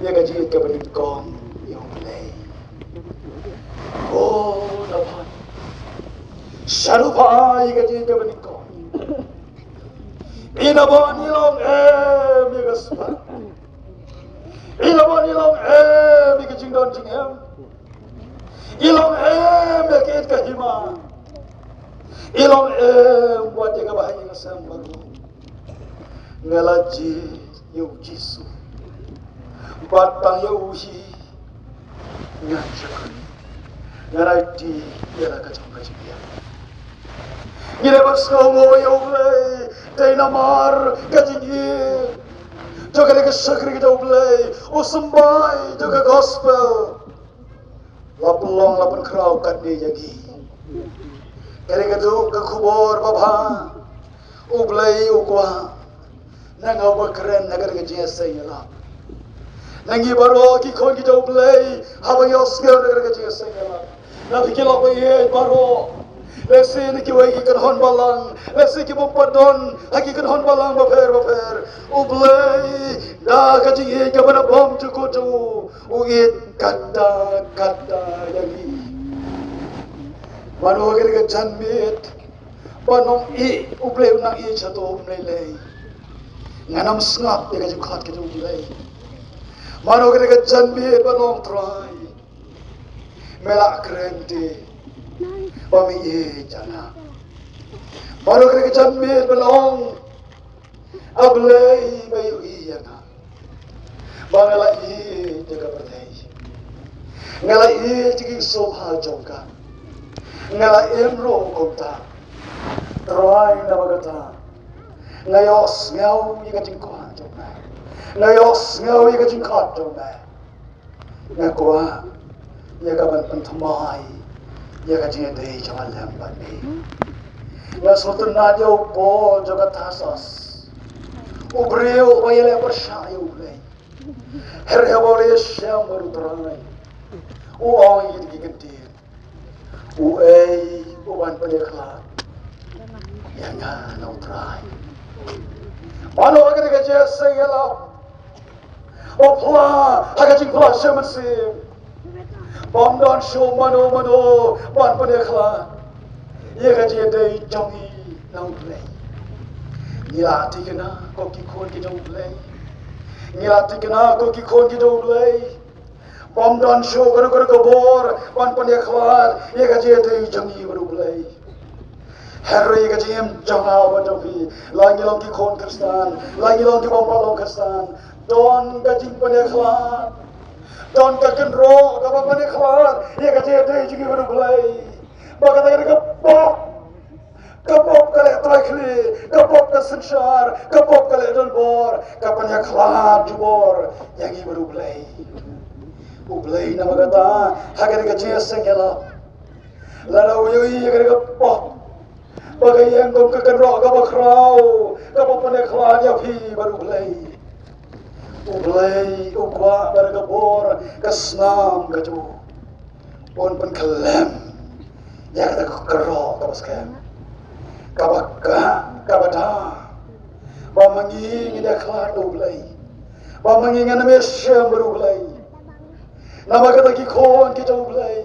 ya ka jit ka banin kong yo play. Oh naban. Sharupa ya ka jit ka banin kong. Inabon ilong bigaspa. Inabon ilong bigajing don jingem. Ilong bigat kahima. Ilong buat jaga bahaya ngasam baru. Ngalaji yu jisu. Batang yu hi. Ngajak. Ngarati yala kacang dia. Gire baskomo yoble tay namar kajingi joga le sakri kita ublay usambay joga gospel lapulong lapun kraw kadni jagi kare kadu ka khubor baba ublay ukwa nangaw bakren nagar ke jesa yala nangi baro ki khon kita ublay habang yoskel nagar ke jesa yala na fikilo ko ye baro Lesi ni kiwai ki hon balang, lesi ki bumpadon, haki hon balang bafer, ublay, dah kaji ye kabana bom cukutu, ugit kata yagi. Manu agak dekat janmit, banong ublay unang chato umlay, nganam sngap dia kaji khat kaji ublay. Manu agak dekat janmit banong try, melak krenti. Bami ye jana. Baru kena kecambil belong. Ablay bayu iyana. Bangala ye jaga berdei. Ngala ye jigi sobha jongka. Ngala emro kota. Try nabagata. Ngayos ngau ye kajingkwa jongna. Ngayos ngau ye kajingkat jongna. Ngakwa ye kaban pentamai. Ya kajian deh jangan lambat ni. Ya sultan nadia upo jaga tasas. Ubreu bayale percaya ubreu. Herhebole syam baru terai. Uang ini digentir. Uban peneklat. Ya ngan utrai. Mana agar kerja saya lah. Opla, agak jingkla semensim. Bondon show mano ban penekla ye gaji dei jongi nau play nila tikena ko ki khon ki dau play nila tikena ko ki khon ki dau play Bondon show ko bor ban penekla ye gaji dei jongi baru play Harry gaji em jonga ba jongi lagi long ki khon kristan lagi long ki bompalong kristan don gaji penekla Don kakan ro, kapapa ni khalar, ye kacau deh juga baru belai. Bakat agar kapop kale trakli, kapop kesensyar, kapop kale don bor, kapanya khalar jubor, yang ini baru belai. Belai nama kata, agar kacau sengela. Lara uyui agar kapop, bagai yang kom kakan ro, kapop krau, kapapa ni khalar ya pi baru belai. Ublay, ukwa, bergabor, kesnam, kaju, pun kelem, ya kata kerok, kapaskem, kabaka, kabada, bamangi, ngidak kelar ublay, Pamangingan mesyam berublay. Nama kata kikon kita ublay.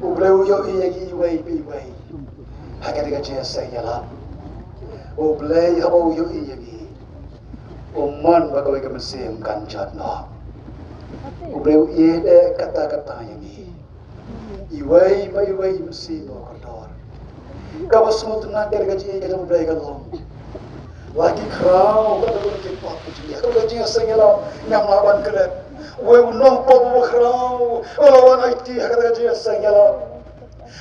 Ublay uyo iyagi iway piway. Hakan ka jesa yala. Ublay haba uyo iyagi. Umman bagaway ka mesyam kanjat no. Ublay iyede kata-kata yagi. Iway pa iway mesyam o kordor. Kawas mo tunang kaya ka jesa ka ublay ka long. Lagi kerau kata orang cepat kecil. Kalau gajinya sengaja nyam lawan keret. Wei unong pop kerau. Lawan IT kata gajinya sengaja.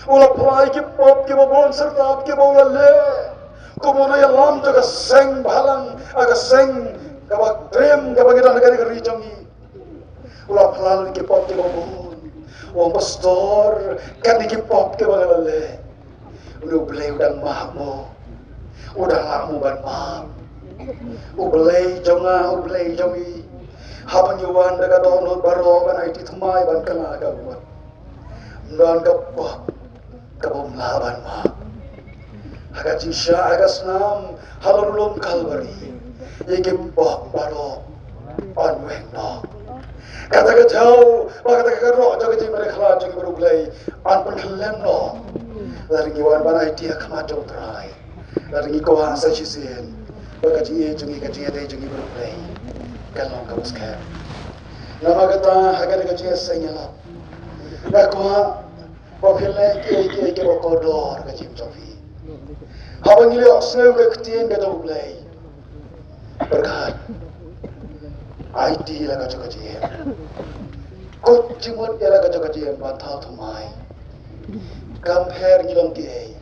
Ulah pelai kipop kipopon serta kipop le. Kemudian yang lam jaga seng balang agak seng kabak trem kabak kita negara negara jangi. Ulah pelai kipop kipopon. Wong pastor kan kipop kipop le. Udah beli udang mahmo. Udah lama ban mam. Ublay jonga ublay jongi. Habang yuan daga donot baro ban IT thamai ban kala ka buat. Ndon ka pop ka bom laban ma. Haga jisha aga snam halulum kalbari. Yeke pop baro on weng no. Kata ka jauh, kata ka ro jaga ji mere khala jongi baru ublay an pan khalem no. Lari yuan ban IT akma jo trai. Lagi kau hasa cisen, bagaji jungi kaji ada jungi berplay, kalau kau sekarang. Nama kata agar kaji senyala. Nakwa, bapilai ke bakodor kaji mencobi. Habang ini osneu ke ketien kata berplay. Berkat, IT lah kaji. Kau cimut lah kaji bantau thumai. Compare ngilong kiai.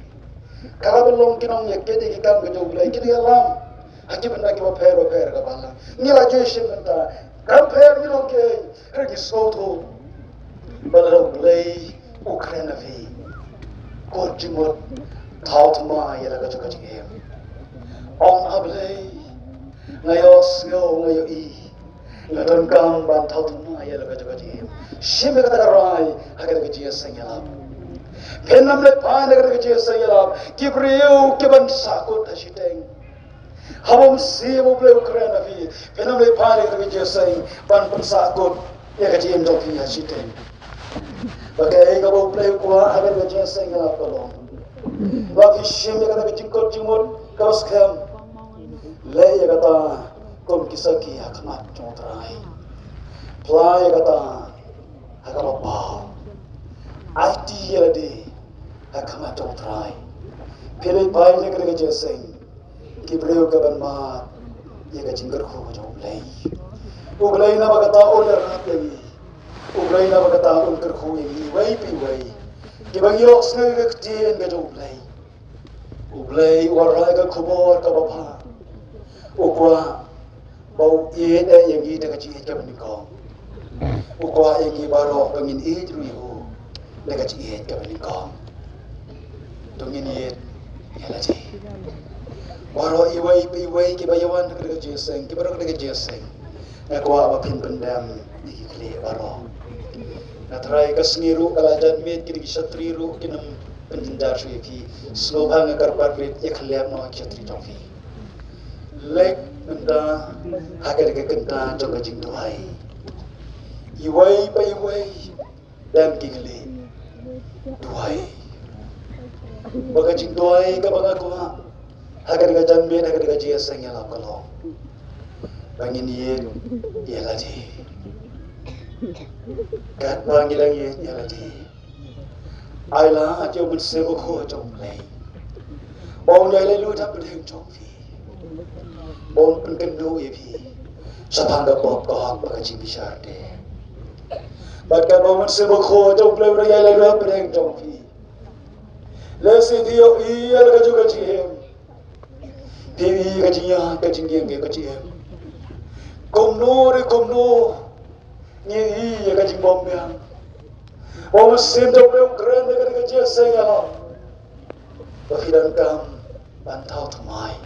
Kalau belum kinong yakede kita ngejau belai kini alam, haji benda kita per kapalang. Nila jesim benda, compare ngilong ke, hergi soto, balarong belai Ukraina vi, korjimot, taut ma yela kacu kacingem. On ablay, ngayos ngayo I, ngadon kam ban taut ma yela kacu kacingem. Shimbe kata karai, hagar kaciya sengalam. Penam le pan dekat kecil saya kibriu keban sakut hasiteng. Hawam si mobil Ukraina fi. Penam le pan dekat kecil saya pan sakut ya kecil joki hasiteng. Bagai kau mobil kuah agar kecil saya ngelap kolong. Lafi shim ya kata kecil kot jumut kau skam. Le ya kata kom kisaki akamat congtrai. Play ya kata akamapa. IT ya di akamat congtrai. Pilih bayi le kata kecil saya. Kibriu kaban mat ya kecil gerku jauh lei. Ublay na kata oler lagi. Ublay na kata on gerku yang wai pi wai. Kibang yok sne kecil ke jauh lei. Ublay warai ke kubur ke bapa. Ukwa bau ye yang kita kecil ke menikah. Ukwa yang baru pengin idru dekat ciet ke menikah. Tungin ye ya lagi. Baru iwai kibayawan dekat jeseng, kibaru dekat jeseng. Aku apa pin pendam di kiri baru. Natrai kasniru kalajan med kiri satriru kinam penjindar suifi. Slobang agar parlit ikhliam no chatri tofi. Lek benda agar kekenta jaga jing tuai. Iwai pa iwai dan kikli tuai. Baga jing tuai kabang aku agar kajan med agar kaji aseng yang lapkalong. Bangin ye lagi. Kat bangilang ye lagi. Ayla aja bersebut ko jom lei. Bau ni ayla lu tak berdeng jom fi. Bau penkendu ye fi. Sapangga bob kohak bakaji bisar de. Bahkan bau bersebut ko jom lei ura ayla lu berdeng jom fi. Lesi dia iya laga juga cihem. Piwi kajinya kajinggiang ke kajihem. Komno ni iya kajing bombyang. Om sim jauh leu keren dekat kecil saya lah. Bahidan kam bantau thamai.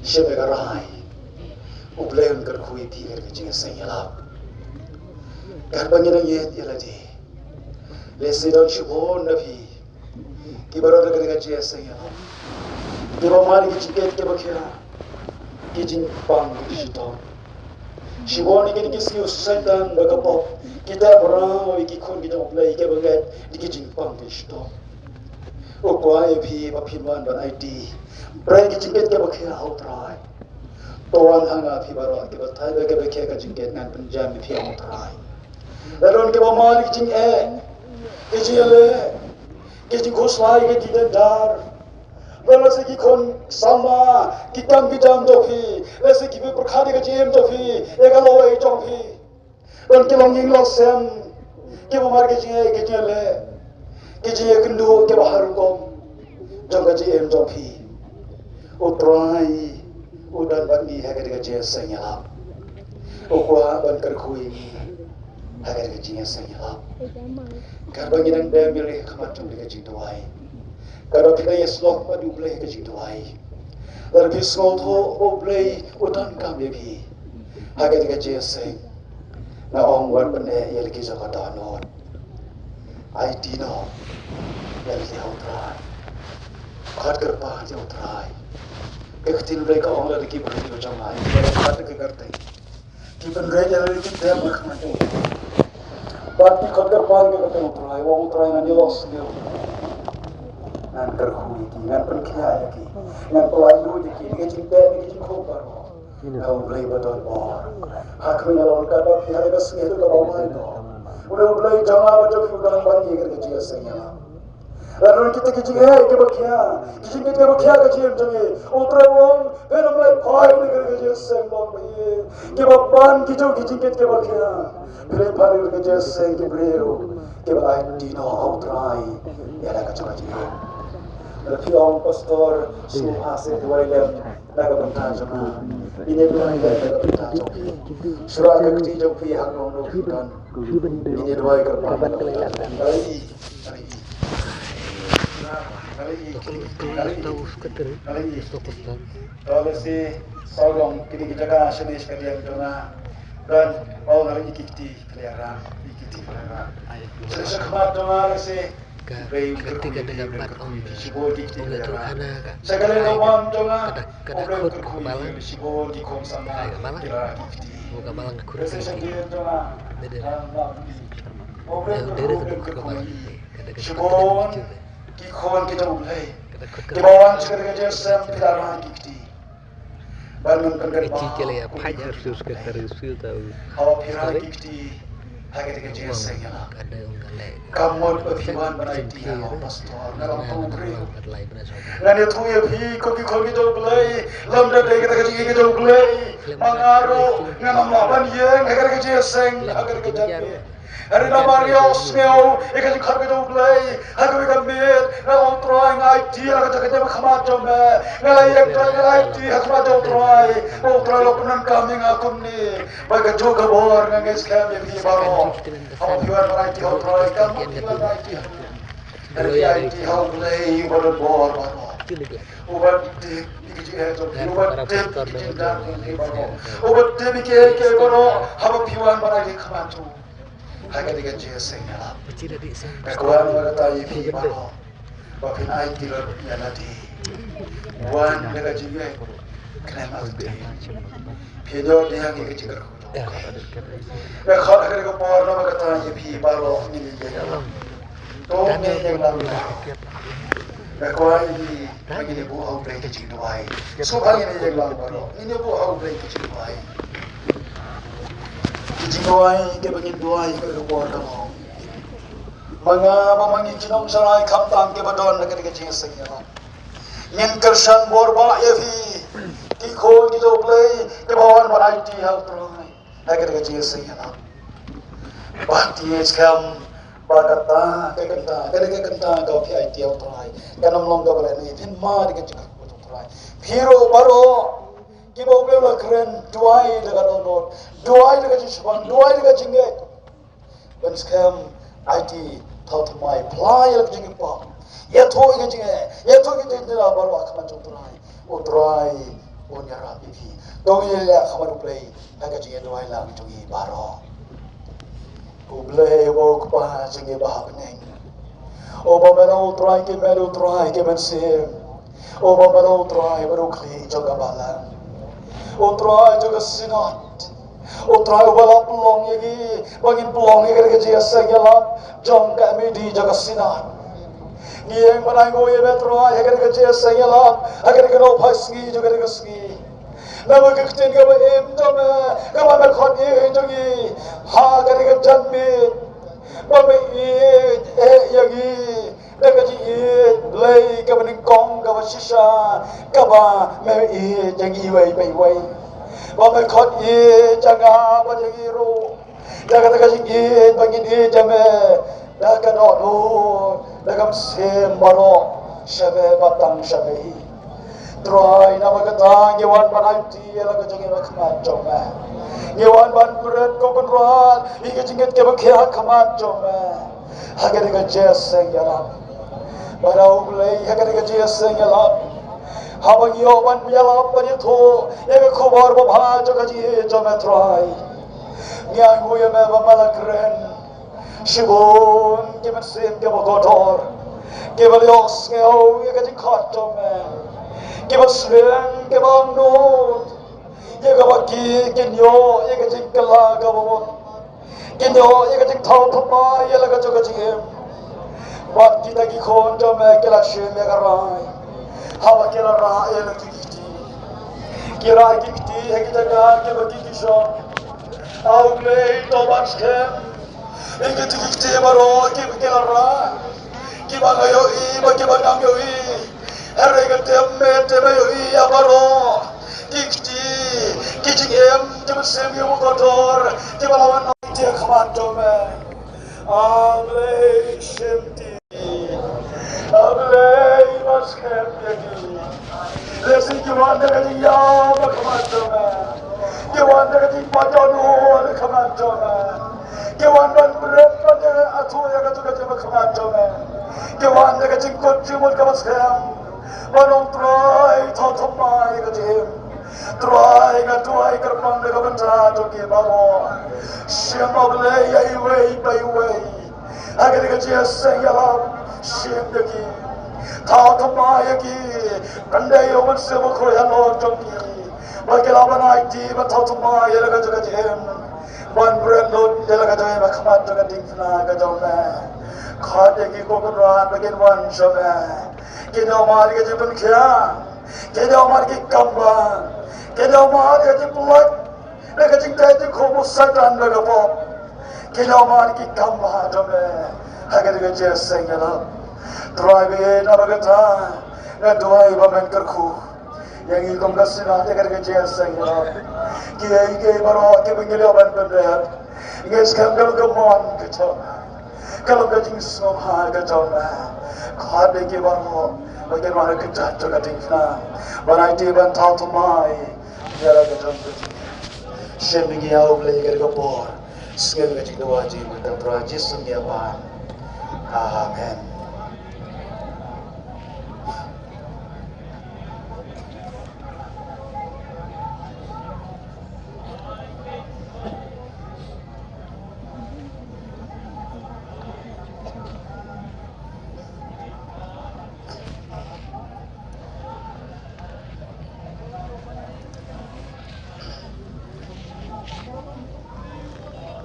Siapa karai? Ubleun kerkui pi dekat kecil saya lah. Karbannya ye lagi. Lesi don shubon nabi. Kibaru dekat kecil saya lah. Kibaru mari kecil ke bakira. Kijin pang kecil Shiboni ke dikisi usaitan bakapo kita berang wiki kon kita play ke banget dikijing pang isto o kwa epi bapinwan ban ID brand ke jingket ke bakhia outrai towan hanga phi baro ke bathai ke bakhia ka jingket ngan punjab mi phi outrai daron ke malik jing ke jile ke jing khoslai ke didar Wala se ki kon sama kitam dofi, wala ki berkhadi ke jem dofi, egalo ei dofi. Dan ki longing losem, ki bumar ke jele, ki je kendu ke bahar kom, jam ke jem dofi. Utrai, udan bandi hagar ke jem senyap. Ukwa ban kerkui, hagar ke jem senyap. Karbangi dan demir kamat jam ke jem doai. Kalau kita yeslok pada ublay ke jituai, lalu pisngol tu ublay udan kami bi, haga tiga jeseng, na ongwan pene yel kisah kata non, ID no, yel dia utrai, kat kerpa dia utrai, kekhtin ublay ka ongla diki berhenti macam lain, kat kekertai, kipen ray jadi kita berkhidmat tu, tapi kat kerpa dia kata utrai, wong utrai nani los dia. Ngan kerhui ki, ngan penkia ki, ngan pelayu ki, ni cinta ni cinta baru. Kau beli betul bor. Hak mengalor kata pihak kesini itu kau main do. Udah beli jangan betul udah bagi kerja dia senyap. Lalu kita ke bakia, kita bakia ke jangan. Utrawong, penamai pay ni kerja senyap bagi. Ke bapan kita ke bakia. Beli pay kerja senyap beliau. Ke ID no utrai, ya dah kacau kacau. Lepiong pastor suha se duailem naga bentang jama ini duai naga bentang jama surah kekti jauh hak nong dan ini duai kerpan kali kalau si saudong kini jaga senis kalian jona dan mau hari kikti kalian kikti kalian sesuatu kemat jona si ketika dapat om itu kana segala lomam jonga kada kut kebalang buka balang kurang dede kebalang shibon ki khon kita ulai ki bawan segala jesem pidaran kikti bangun pengkat cicile ya pajar sus ke terus tahu hawa piran kikti haga ke jesem ya ada ungale kamot bafiwan banaiti ha pastor ngalam putri ngani thu ye phi ko ki khol ki do blai lamda de ke ke do blai mangaro ngam laban ye haga ke jesem haga ke jabe hari na marios neo ikan khar ke do blai haga ke mit na otrai ngai ti la ke ke khamat jom ngai ek trai ngai ti khamat jom trai otrai lokunan kami ngakun ni baga juga bor ngai scam ye bi baro how you are right how try come you are right hari IT how play bor bor ubat dikiji itu ubat dikiji baro ubat dikiji baro haba piwan barai khamatu haga dikiji sengala kawan berkata ifi baro bapin IT ya nadi wan dikiji kena mati pido dia dikiji kerku मैं खाना करने को पार ना बकता ये भी बालों नहीं मिलेगा तो मैं ये लाऊं मैं कोई भी ये वो आउट ब्रेक चीज़ दवाई सो भाई ने ये लाऊं बालों ये वो आउट ब्रेक चीज़ दवाई चीज़ दवाई के बगैर दवाई करके पार ना हो मंगा चिनों सराय खामताम के बदौर न करके चीज़ सही है इन कर्षण बोरबा ये भी की खोल की जो प्ले के भवन बनाई थी है उतराई agar kerja saya bahtiye skam bagata kekenta kau piai tiau terai kanam long kau berani pin mar ke cakap kau terai hero baro kibau bela keren duai dekat donor duai dekat jisban duai dekat jingget ben skam IT thought my apply lek jingit pa ya thoi ke jingget ya thoi ke jingit baro akman terai o terai o nyara bibi dong ye ya khabar play naga jinge doai lang jungi baro uble wo pa jinge ba beneng o ba meno try ke men se o ba meno try baru kli joga bala o try joga sinat utrai ubala pelong yagi bangin pelong yagi kerja sengalam jom kami di jagasina ngieng manai ngoye betro yagi kerja sengalam agar keno pasti juga kerja nama kektin kaba em jome kaba mekhot jogi ha kerja janmit bame yagi dagaji lay kaba ningkong kaba shisha kaba me jangi wai bai wai bame khot janga ba jangi ro daga jingi bangin jame daga no daga sem baro shabe batang shabe Troy nama kata ngewan bananti ela kejangi bakmat joma ngewan ban berat ko konrol ike jingit ke bakya khamat joma hagar ke jeseng yalam barau lei hagar ke jeseng yalam habang yo ban yalam ban tho eke khobor bha jogaji joma Troy ngiang huye me bamalakren shibon ke mesim ke bogotor ke balios ngeo eke jingkhat joma ke baslen ke banut ye ka baki ke nyo ye ka jingkala ka bot ke nyo ye ka jingthau thapa ye la ka joga jingem bat kita ki khon to me ke la shwe me ka rai hawa ke la ra ye la ki ki ra ki he ki jaga ke baki ki sho au le to bat ke ye ke ti baro ke la ra ki ba ga yo I ba ke ba nam yo I Harga teme yoi abaro dikti kijing em sem yo kotor balawan dia khamanto me ale shemti ale maskem yagi lesi kiwan daga ya khamanto me kiwan daga pajano khamanto me kiwan ban berat pada atu ya khamanto me kiwan daga kot jumul kamaskem Barong try thothmai ka jim try ka tuai karpang ka banta to ke baro shim ogle yai wei bai wei agar ka je sayala shim degi thothmai ki kandai oman se mo khoya lo jong ki bagela banai ti ba thothmai ya ka jaga jim ban brand lot ya ka jaga ba khamat ka dingna ka jawna khade ki ko ran bagin wan shome Kena umar ke jepun kia, kena umar ke kamba, kena umar ke jepulat, lega jingkai je khomo satan lega pop, kena umar ke kamba jome, agar ke jeseng yalam, try be na bagata, na duai bamen kerku, yang ikom kasina agar ke jeseng yalam, kiai kiai baro ke bengilio ban bender, inges kambel kemon kecil. Kalau kajing semua kejauhan, khade ke baro, bagaimana kerja juga tinggal, banai tiban tahu tumai, jala kejauhan kajing, shemigi au beli kerja bor, skill kajing dua jim, dan project semua ban, amen.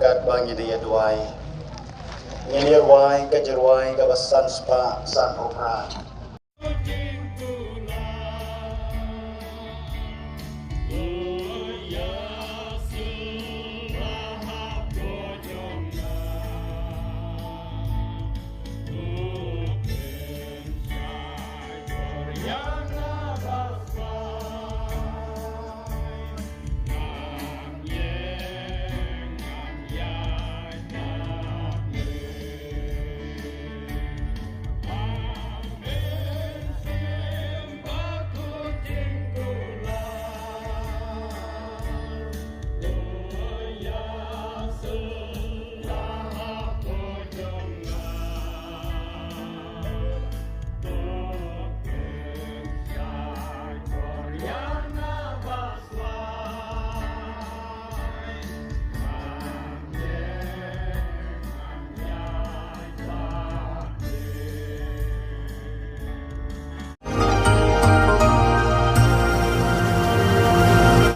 Kat bangi dia duai, ngelir wai, kejer wai, kabasan spa, san opera.